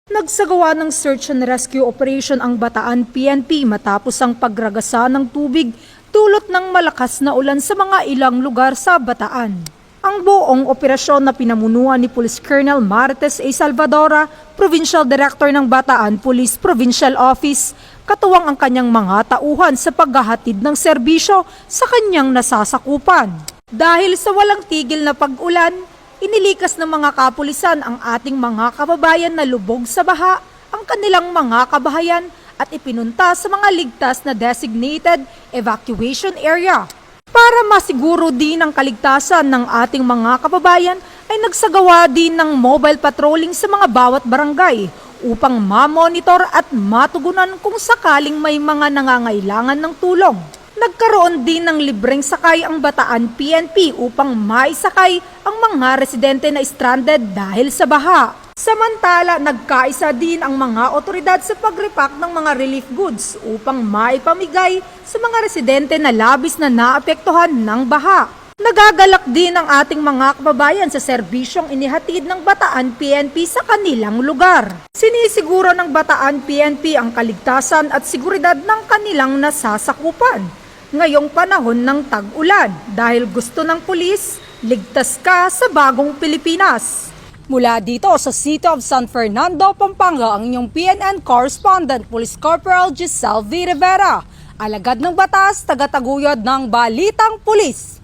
Nagsagawa ng search and rescue operation ang Bataan PNP matapos ang pagragasa ng tubig dulot ng malakas na ulan sa mga ilang lugar sa Bataan. Ang buong operasyon na pinamunuan ni Police Colonel Marites A. Salvadora, Provincial Director ng Bataan Police Provincial Office, katuwang ang kanyang mga tauhan sa paghahatid ng serbisyo sa kanyang nasasakupan. Dahil sa walang tigil na pag-ulan, inilikas ng mga kapulisan ang ating mga kababayan na lubog sa baha ang kanilang mga kabahayan at ipinunta sa mga ligtas na designated evacuation area. Para masiguro din ang kaligtasan ng ating mga kababayan ay nagsagawa din ng mobile patrolling sa mga bawat barangay upang ma-monitor at matugunan kung sakaling may mga nangangailangan ng tulong. Nagkaroon din ng libreng sakay ang Bataan PNP upang maisakay ang mga residente na stranded dahil sa baha. Samantala, nagkaisa din ang mga otoridad sa pag-repack ng mga relief goods upang maipamigay sa mga residente na labis na naapektuhan ng baha. Nagagalak din ang ating mga kababayan sa serbisyong inihatid ng Bataan PNP sa kanilang lugar. Sinisiguro ng Bataan PNP ang kaligtasan at seguridad ng kanilang nasasakupan ngayong panahon ng tag-ulan dahil gusto ng pulis, ligtas ka sa bagong Pilipinas. Mula dito sa City of San Fernando, Pampanga, ang inyong PNN Correspondent, Police Corporal Giselle V. Rivera, alagad ng batas, tagataguyod ng Balitang Pulis.